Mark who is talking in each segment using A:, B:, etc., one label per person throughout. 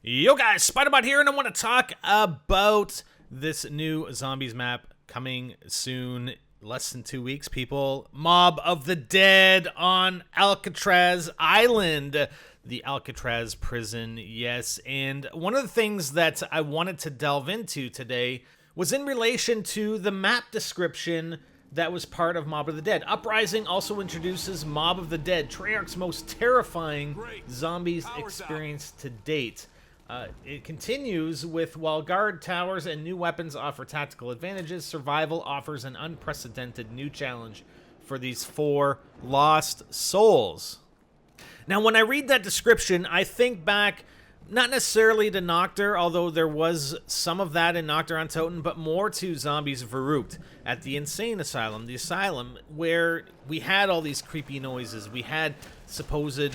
A: Yo guys, Spiderbot here, and I want to talk about this new zombies map coming soon. Less than 2 weeks, people. Mob of the Dead on Alcatraz Island. The Alcatraz prison, yes. And one of the things that I wanted to delve into today was in relation to the map description that was part of Mob of the Dead. Uprising also introduces Mob of the Dead, Treyarch's most terrifying zombies experience to date. It continues with, while guard towers and new weapons offer tactical advantages, survival offers an unprecedented new challenge for these 4 lost souls. Now, when I read that description, I think back not necessarily to Noctur, although there was some of that in Noctur on Toten, but more to Zombies Verrucht at the Insane Asylum, the asylum where we had all these creepy noises. We had supposed,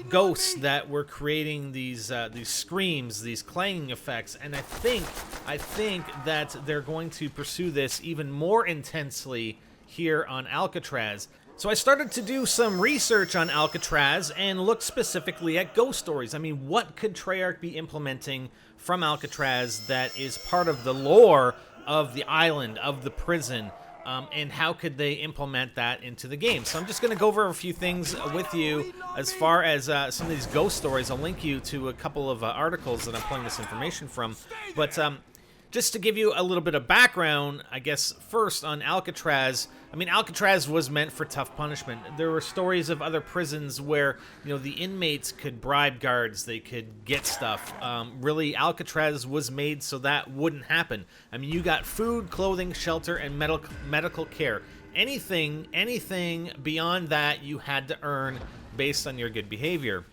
A: ghosts that were creating these screams, these clanging effects, and I think that they're going to pursue this even more intensely here on Alcatraz. So I started to do some research on Alcatraz and look specifically at ghost stories. I mean, what could Treyarch be implementing from Alcatraz that is part of the lore of the island, of the prison, and how could they implement that into the game? So I'm just going to go over a few things with you as far as some of these ghost stories. I'll link you to a couple of articles that I'm pulling this information from. But just to give you a little bit of background, I guess, first on Alcatraz. I mean, Alcatraz was meant for tough punishment. There were stories of other prisons where, the inmates could bribe guards, they could get stuff. Really, Alcatraz was made so that wouldn't happen. I mean, you got food, clothing, shelter, and medical care. Anything beyond that you had to earn based on your good behavior.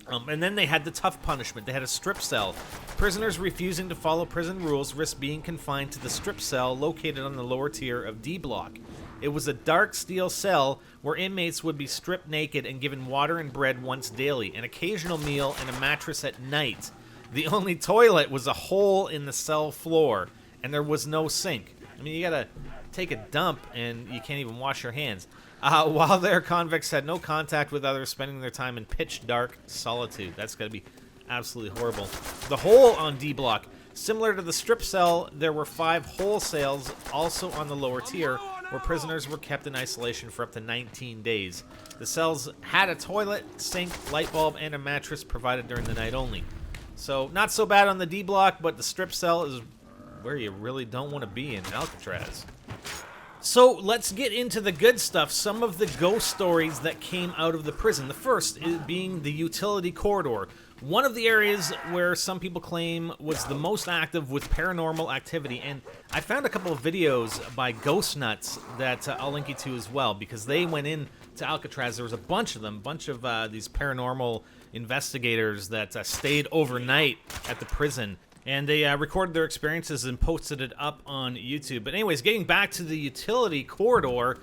A: And then they had the tough punishment. They had a strip cell. Prisoners refusing to follow prison rules risked being confined to the strip cell located on the lower tier of D Block. It was a dark steel cell where inmates would be stripped naked and given water and bread once daily, an occasional meal, and a mattress at night. The only toilet was a hole in the cell floor, and there was no sink. I mean, you gotta take a dump, and you can't even wash your hands. While their convicts had no contact with others, spending their time in pitch dark solitude. That's gotta be absolutely horrible. The hole on D Block. Similar to the strip cell, there were 5 hole cells also on the lower tier, where prisoners were kept in isolation for up to 19 days. The cells had a toilet, sink, light bulb, and a mattress provided during the night only. So, not so bad on the D Block, but the strip cell is where you really don't want to be in Alcatraz. So let's get into the good stuff, some of the ghost stories that came out of the prison. The first is being the utility corridor, one of the areas where some people claim was the most active with paranormal activity. And I found a couple of videos by Ghost Nuts that I'll link you to as well, because they went in to Alcatraz. There was a bunch of them, these paranormal investigators that stayed overnight at the prison. And they recorded their experiences and posted it up on YouTube. But anyways, getting back to the utility corridor,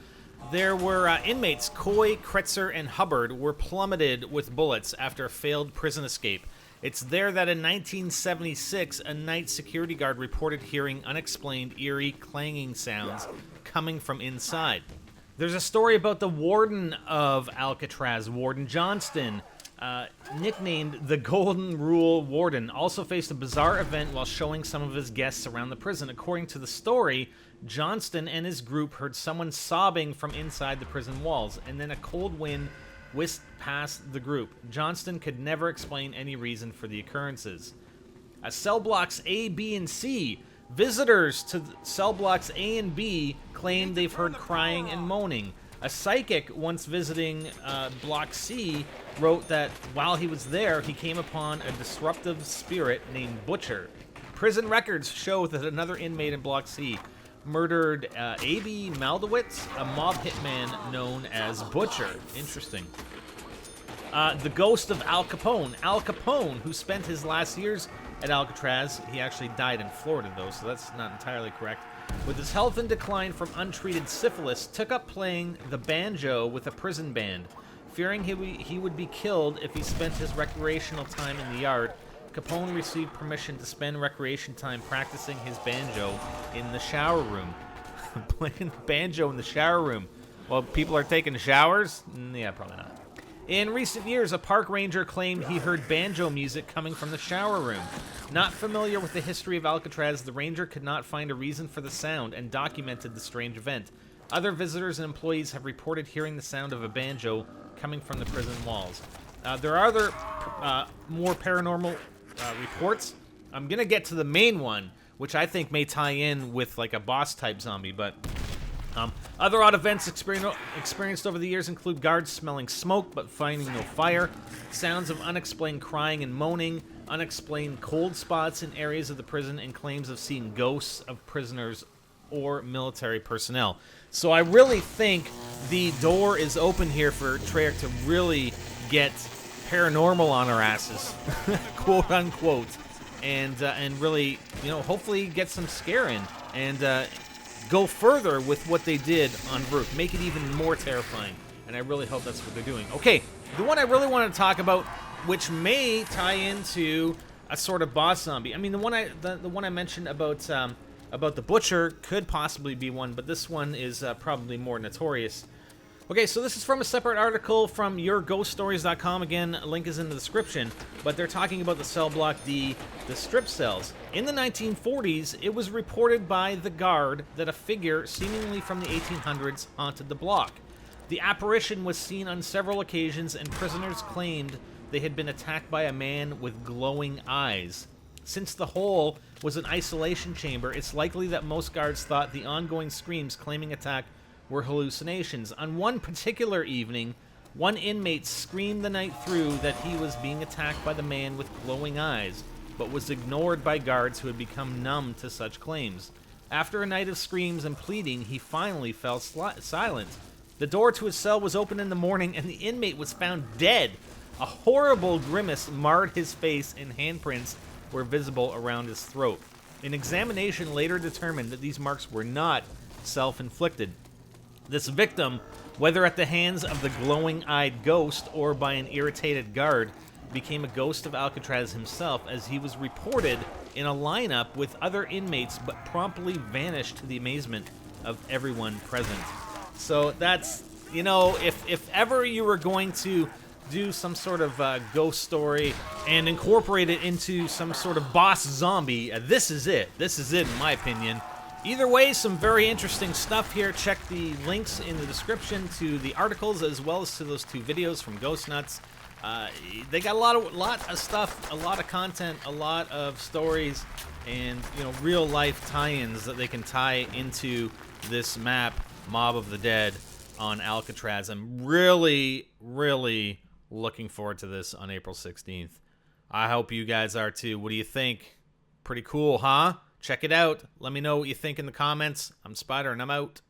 A: there were inmates Coy, Kretzer, and Hubbard were plummeted with bullets after a failed prison escape. It's there that in 1976, a night security guard reported hearing unexplained eerie clanging sounds coming from inside. There's a story about the warden of Alcatraz, Warden Johnston, nicknamed the Golden Rule Warden, also faced a bizarre event while showing some of his guests around the prison. According to the story, Johnston and his group heard someone sobbing from inside the prison walls, and then a cold wind whisked past the group. Johnston could never explain any reason for the occurrences. Cell blocks A, B, and C. Visitors to cell blocks A and B claimed they've heard crying and moaning. A psychic once visiting Block C wrote that while he was there, he came upon a disruptive spirit named Butcher. Prison records show that another inmate in Block C murdered A.B. Maldowitz, a mob hitman known as Butcher. Interesting. The ghost of Al Capone. Al Capone, who spent his last years at Alcatraz, he actually died in Florida though, so that's not entirely correct. With his health in decline from untreated syphilis, took up playing the banjo with a prison band. Fearing he would be killed if he spent his recreational time in the yard, Capone received permission to spend recreation time practicing his banjo in the shower room. Playing banjo in the shower room while people are taking showers? Yeah, probably not. In recent years, a park ranger claimed he heard banjo music coming from the shower room. Not familiar with the history of Alcatraz, the ranger could not find a reason for the sound and documented the strange event. Other visitors and employees have reported hearing the sound of a banjo coming from the prison walls. There are other more paranormal reports. I'm going to get to the main one, which I think may tie in with like a boss-type zombie, but... other odd events experienced over the years include guards smelling smoke but finding no fire, sounds of unexplained crying and moaning, unexplained cold spots in areas of the prison, and claims of seeing ghosts of prisoners or military personnel. So I really think the door is open here for Treyarch to really get paranormal on our asses, quote unquote, and really, you know, hopefully get some scare in and go further with what they did on Rook, make it even more terrifying, and I really hope that's what they're doing. Okay, the one I really want to talk about, which may tie into a sort of boss zombie. I mean, the one I mentioned about the Butcher could possibly be one, but this one is probably more notorious. Okay, so this is from a separate article from yourghoststories.com. Again, link is in the description, but they're talking about the cell block D, the strip cells. In the 1940s, it was reported by the guard that a figure, seemingly from the 1800s, haunted the block. The apparition was seen on several occasions, and prisoners claimed they had been attacked by a man with glowing eyes. Since the hole was an isolation chamber, it's likely that most guards thought the ongoing screams claiming attack were hallucinations. On one particular evening, one inmate screamed the night through that he was being attacked by the man with glowing eyes, but was ignored by guards who had become numb to such claims. After a night of screams and pleading, he finally fell silent. The door to his cell was opened in the morning, and the inmate was found dead. A horrible grimace marred his face, and handprints were visible around his throat. An examination later determined that these marks were not self-inflicted. This victim, whether at the hands of the glowing-eyed ghost or by an irritated guard, became a ghost of Alcatraz himself, as he was reported in a lineup with other inmates but promptly vanished to the amazement of everyone present. So that's, you know, if ever you were going to do some sort of ghost story and incorporate it into some sort of boss zombie, this is it. This is it, in my opinion. Either way, some very interesting stuff here. Check the links in the description to the articles as well as to those two videos from Ghost Nuts. They got a lot of stuff, a lot of content, a lot of stories, and you know, real life tie-ins that they can tie into this map, Mob of the Dead, on Alcatraz. I'm really, really looking forward to this on April 16th. I hope you guys are too. What do you think? Pretty cool, huh? Check it out. Let me know what you think in the comments. I'm Spider, and I'm out.